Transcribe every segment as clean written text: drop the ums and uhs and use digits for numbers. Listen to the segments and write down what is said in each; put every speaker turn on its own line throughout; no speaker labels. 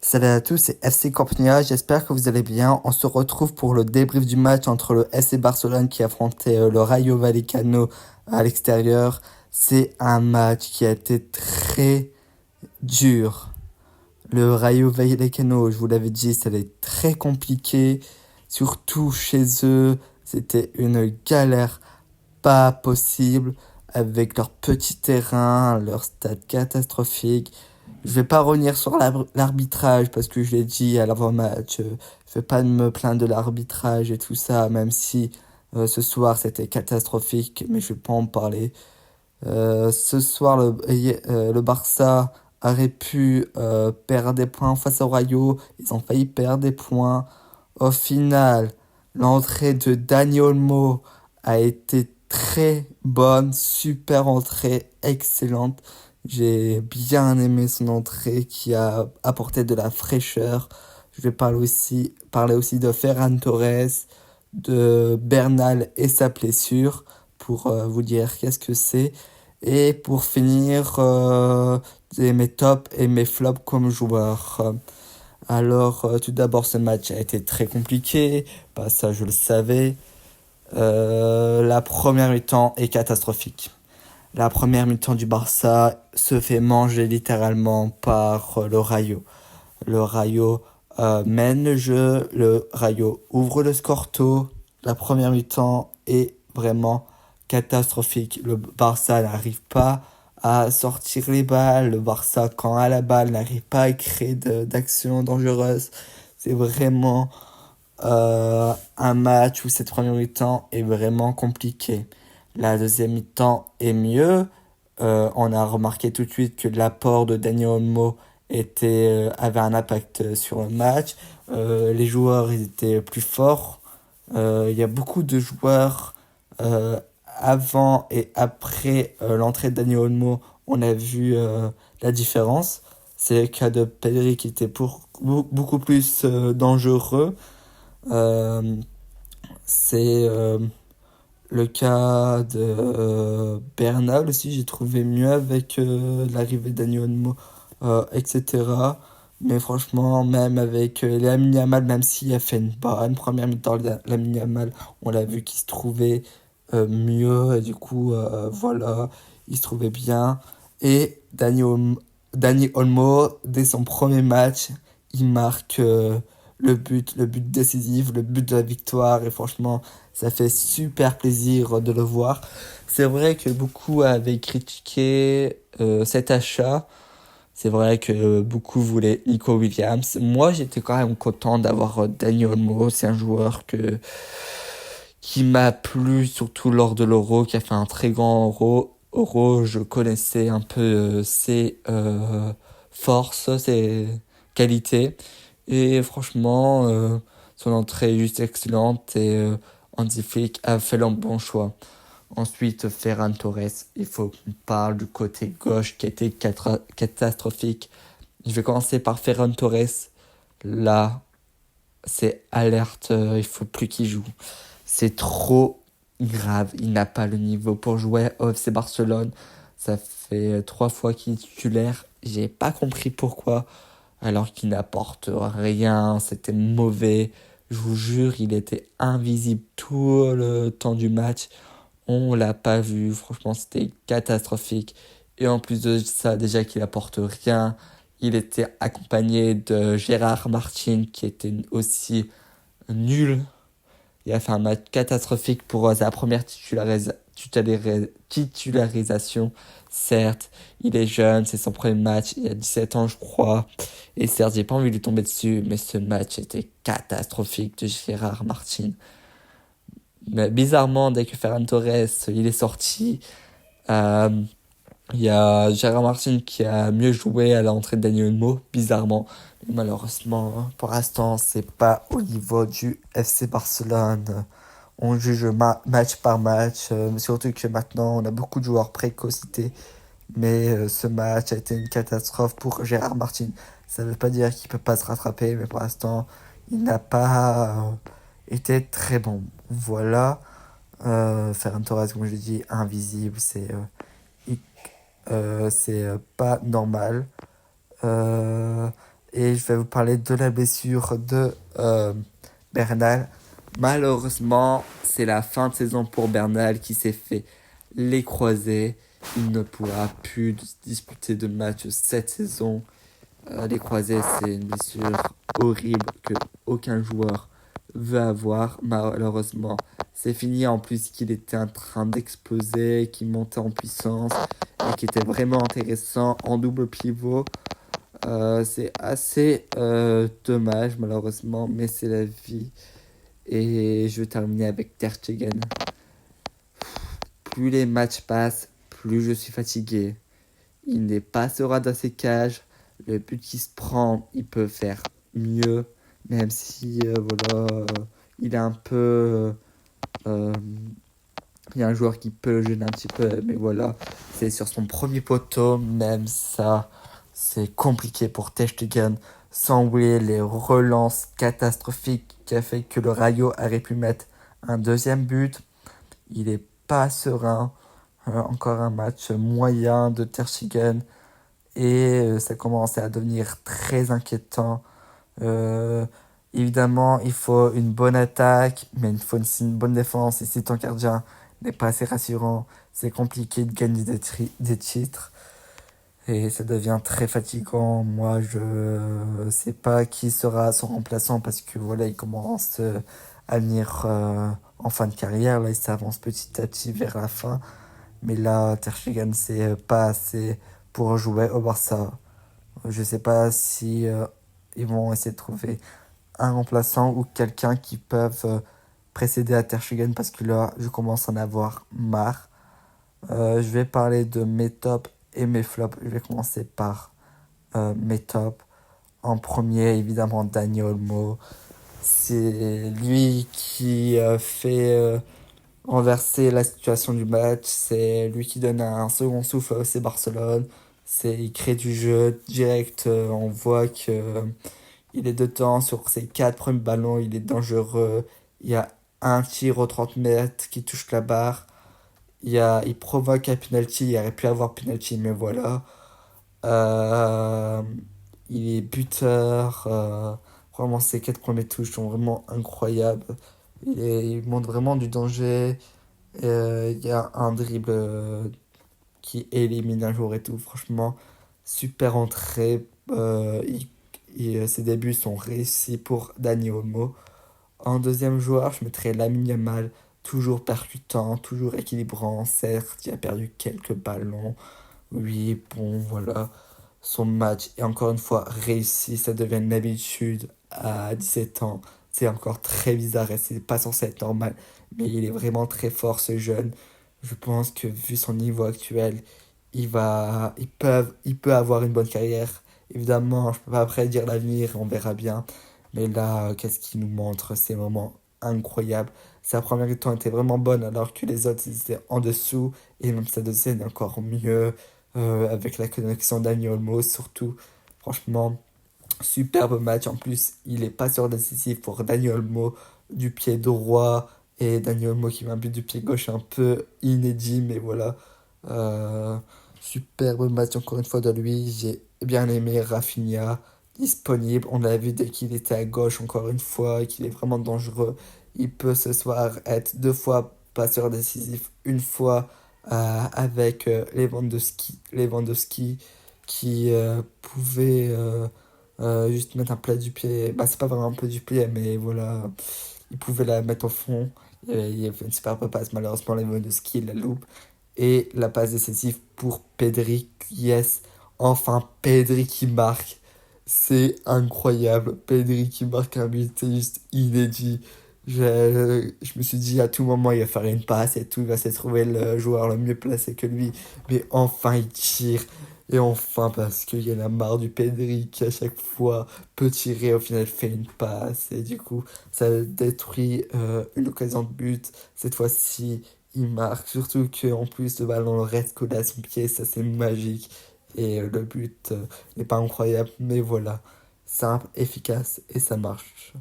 Salut à tous, c'est FC Campania, j'espère que vous allez bien. On se retrouve pour le débrief du match entre le FC Barcelone qui affrontait le Rayo Vallecano à l'extérieur. C'est un match qui a été très dur. Le Rayo Vallecano, je vous l'avais dit, ça allait être très compliqué, surtout chez eux. C'était une galère pas possible avec leur petit terrain, leur stade catastrophique. Je vais pas revenir sur l'arbitrage parce que je l'ai dit à l'avant-match. Je vais pas me plaindre de l'arbitrage et tout ça, même si ce soir c'était catastrophique, mais je vais pas en parler. Ce soir, le Barça aurait pu perdre des points face au Rayo. Ils ont failli perdre des points. Au final, l'entrée de Dani Olmo a été très bonne, super entrée, excellente. J'ai bien aimé son entrée qui a apporté de la fraîcheur. Je vais parler aussi de Ferran Torres, de Bernal et sa blessure pour vous dire qu'est-ce que c'est. Et pour finir, mes tops et mes flops comme joueur. Alors, tout d'abord, ce match a été très compliqué. Bah, ça, je le savais. La première mi-temps est catastrophique. La première mi-temps du Barça se fait manger littéralement par le Rayo. Le Rayo mène le jeu, le Rayo ouvre le score tôt. La première mi-temps est vraiment catastrophique. Le Barça n'arrive pas à sortir les balles. Le Barça, quand a la balle, n'arrive pas à créer d'actions dangereuses. C'est vraiment un match où cette première mi-temps est vraiment compliquée. La deuxième mi-temps est mieux. On a remarqué tout de suite que l'apport de Dani Olmo avait un impact sur le match. Les joueurs ils étaient plus forts. Il y a beaucoup de joueurs avant et après l'entrée de Dani Olmo. On a vu la différence. C'est le cas de Pedri qui était beaucoup plus dangereux. Euh, c'est le cas de Bernal aussi, j'ai trouvé mieux avec l'arrivée d'Aniolmo, etc. Mais franchement, même avec Lamine Yamal, même s'il a fait une bonne première mi-temps, Lamine Yamal, on l'a vu qu'il se trouvait mieux, et du coup, voilà, il se trouvait bien. Et Dani Olmo, dès son premier match, il marque le but décisif, le but de la victoire, et franchement, ça fait super plaisir de le voir. C'est vrai que beaucoup avaient critiqué cet achat. C'est vrai que beaucoup voulaient Nico Williams. Moi, j'étais quand même content d'avoir Daniel Olmo. C'est un joueur qui m'a plu, surtout lors de l'Euro, qui a fait un très grand Euro. Je connaissais un peu ses forces, ses qualités. Et franchement, son entrée est juste excellente et Hansi Flick a fait le bon choix. Ensuite, Ferran Torres, il faut qu'on parle du côté gauche qui était catastrophique. Je vais commencer par Ferran Torres. Là, c'est alerte, il faut plus qu'il joue. C'est trop grave. Il n'a pas le niveau pour jouer au FC Barcelone. Ça fait 3 fois qu'il est titulaire. J'ai pas compris pourquoi. Alors qu'il n'apporte rien. C'était mauvais. Je vous jure, il était invisible tout le temps du match. On l'a pas vu. Franchement, c'était catastrophique. Et en plus de ça, déjà qu'il apporte rien, il était accompagné de Gérard Martin qui était aussi nul. Il a fait un match catastrophique pour sa première titularisation. Certes, il est jeune, c'est son premier match, il a 17 ans je crois. Et certes, j'ai pas envie de lui tomber dessus, mais ce match était catastrophique de Gérard Martin. Mais bizarrement, dès que Ferran Torres il est sorti, euh, il y a Gérard Martin qui a mieux joué à l'entrée de Daniel Olmo, bizarrement. Mais malheureusement, pour l'instant, c'est pas au niveau du FC Barcelone. On juge match par match, surtout que maintenant on a beaucoup de joueurs précocités. Mais ce match a été une catastrophe pour Gérard Martin. Ça ne veut pas dire qu'il peut pas se rattraper, mais pour l'instant, il n'a pas été très bon. Voilà. Ferran Torres, comme je l'ai dit, invisible, c'est pas normal. Euh, et je vais vous parler de la blessure de Bernal. Malheureusement, c'est la fin de saison pour Bernal qui s'est fait les croisés. Il ne pourra plus disputer de match cette saison. Les croisés, c'est une blessure horrible que aucun joueur veut avoir. Malheureusement, c'est fini. En plus, qu'il était en train d'exploser, qu'il montait en puissance et qui était vraiment intéressant en double pivot. C'est assez dommage, malheureusement, mais c'est la vie. Et je vais terminer avec Ter Stegen. Plus les matchs passent, plus je suis fatigué. Il n'est pas serein dans ses cages. Le but qu'il se prend, il peut faire mieux. Même si, il est un peu... il y a un joueur qui peut le gêner un petit peu. Mais voilà, c'est sur son premier poteau. Même ça, c'est compliqué pour Ter Stegen. Sans oublier les relances catastrophiques qui a fait que le Rayo aurait pu mettre un deuxième but. Il est pas serein. Encore un match moyen de Ter Stegen. Et ça commence à devenir très inquiétant. Euh, Évidemment, il faut une bonne attaque, mais il faut aussi une bonne défense. Et si ton gardien n'est pas assez rassurant, c'est compliqué de gagner des titres. Et ça devient très fatigant. Moi, je sais pas qui sera son remplaçant parce que voilà, il commence à venir en fin de carrière. Là, il s'avance petit à petit vers la fin. Mais là, Ter Stegen, c'est pas assez pour jouer au Barça. Je sais pas si ils vont essayer de trouver un remplaçant ou quelqu'un qui peuvent précéder à Ter Stegen parce que là, je commence à en avoir marre. Je vais parler de mes tops et mes flops. Je vais commencer par mes tops. En premier, évidemment, Dani Olmo. C'est lui qui fait renverser la situation du match. C'est lui qui donne un second souffle à FC Barcelone. Il crée du jeu direct. On voit que il est dedans sur ses 4 premiers ballons. Il est dangereux. Il y a un tir aux 30 mètres qui touche la barre. Il provoque un penalty. Il aurait pu avoir penalty, mais voilà. Euh, il est buteur. Vraiment, ses 4 premiers touches sont vraiment incroyables. Il montre vraiment du danger. Il y a un dribble qui élimine un joueur et tout. Franchement, super entrée. Ses débuts sont réussis pour Dani Olmo. En deuxième joueur, je mettrais Lamine Yamal. Toujours percutant, toujours équilibrant. Certes, il a perdu quelques ballons. Oui, bon, voilà. Son match est encore une fois réussi. Ça devient une habitude à 17 ans. C'est encore très bizarre et c'est pas censé être normal. Mais il est vraiment très fort, ce jeune. Je pense que vu son niveau actuel, il peut avoir une bonne carrière. Évidemment, je peux pas prédire l'avenir, on verra bien. Mais là, qu'est-ce qu'il nous montre? Ces moments incroyables. Sa première mi-temps était vraiment bonne alors que les autres ils étaient en dessous. Et même sa deuxième est encore mieux. Avec la connexion d'Ani Olmo surtout. Franchement, superbe match. En plus, il est passeur décisif pour Dani Olmo du pied droit. Et Dani Olmo qui met un but du pied gauche un peu inédit. Mais voilà. Euh, Superbe match encore une fois de lui. J'ai bien aimé Rafinha disponible. On l'a vu dès qu'il était à gauche encore une fois. Et qu'il est vraiment dangereux. Il peut ce soir être 2 fois passeur décisif. Une fois avec Lewandowski qui pouvait juste mettre un plat du pied. Bah, c'est pas vraiment un plat du pied, mais voilà, il pouvait la mettre au fond. Il y avait une superbe passe, malheureusement, Lewandowski la loupe. Et la passe décisive pour Pedri, yes, enfin Pedri qui marque. C'est incroyable. Pedri qui marque un but, c'est juste inédit. Je me suis dit à tout moment il va faire une passe et tout, il va se trouver le joueur le mieux placé que lui. Mais enfin il tire. Et enfin parce qu'il y en a marre du Pedri qui à chaque fois peut tirer, au final fait une passe. Et du coup ça détruit une occasion de but. Cette fois-ci il marque. Surtout qu'en plus le ballon reste collé à son pied, ça c'est magique. Et le but n'est pas incroyable, mais voilà. Simple, efficace et ça marche.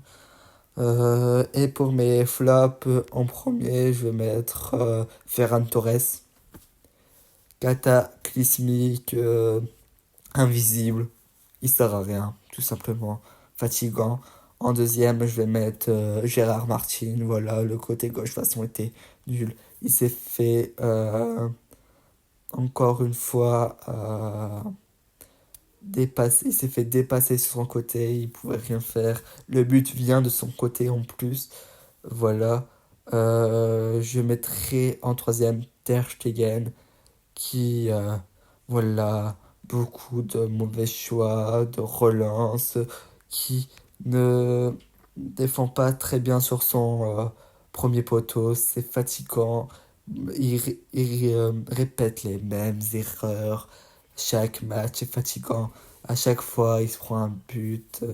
Et pour mes flops, en premier, je vais mettre Ferran Torres. Cataclysmique, invisible. Il sert à rien. tout simplement fatigant. En deuxième, je vais mettre Gérard Martin. Voilà, le côté gauche, de toute façon, était nul. Il s'est fait encore une fois dépasser. Il s'est fait dépasser sur son côté. Il pouvait rien faire. Le but vient de son côté en plus. Voilà. Je mettrai en troisième Ter Stegen qui, voilà, beaucoup de mauvais choix, de relance, qui ne défend pas très bien sur son premier poteau, c'est fatigant, il répète les mêmes erreurs, chaque match est fatigant, à chaque fois il se prend un but,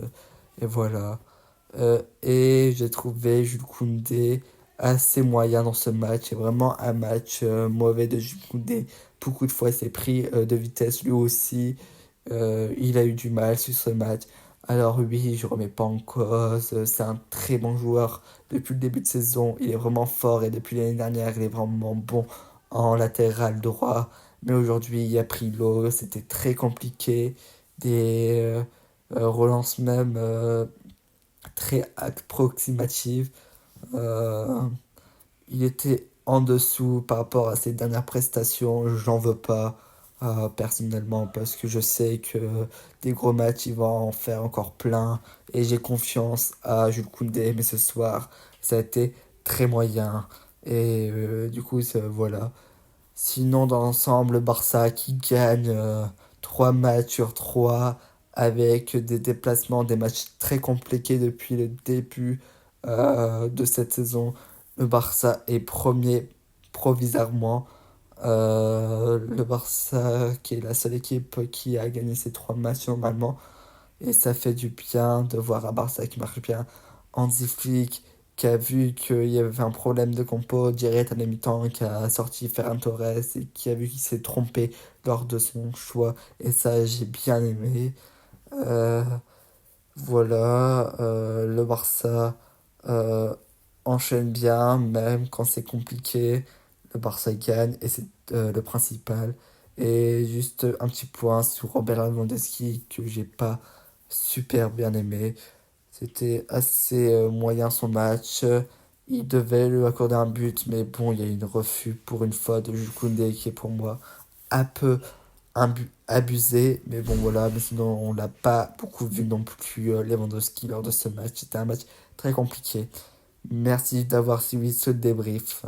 et voilà. Et j'ai trouvé Jules Koundé assez moyen dans ce match. C'est vraiment un match mauvais de Jules Koundé. Beaucoup de fois, il s'est pris de vitesse lui aussi. Il a eu du mal sur ce match. Alors oui, je remets pas en cause. C'est un très bon joueur depuis le début de saison. Il est vraiment fort et depuis l'année dernière, il est vraiment bon en latéral droit. Mais aujourd'hui, il a pris l'eau. C'était très compliqué. Des relances même très approximative. Euh, il était en dessous par rapport à ses dernières prestations. J'en veux pas personnellement parce que je sais que des gros matchs, il va en faire encore plein. Et j'ai confiance à Jules Koundé. Mais ce soir, ça a été très moyen. Et du coup, voilà. Sinon, dans l'ensemble, Barça qui gagne 3 matchs sur 3 avec des déplacements, des matchs très compliqués depuis le début de cette saison. Le Barça est premier provisoirement. Le Barça qui est la seule équipe qui a gagné ces 3 matchs normalement. Et ça fait du bien de voir un Barça qui marche bien. Hansi Flick qui a vu qu'il y avait un problème de compo direct à la mi-temps, qui a sorti Ferran Torres et qui a vu qu'il s'est trompé lors de son choix. Et ça, j'ai bien aimé. Euh, voilà, le Barça euh, enchaîne bien, même quand c'est compliqué. Le Barça gagne et c'est le principal. Et juste un petit point sur Robert Lewandowski que j'ai pas super bien aimé. C'était assez moyen son match. Il devait lui accorder un but, mais bon, il y a eu une refus pour une fois de Jules Koundé qui est pour moi un peu abusé. Mais bon, voilà. Mais sinon, on l'a pas beaucoup vu non plus, Lewandowski, lors de ce match. C'était un match très compliqué. Merci d'avoir suivi ce débrief.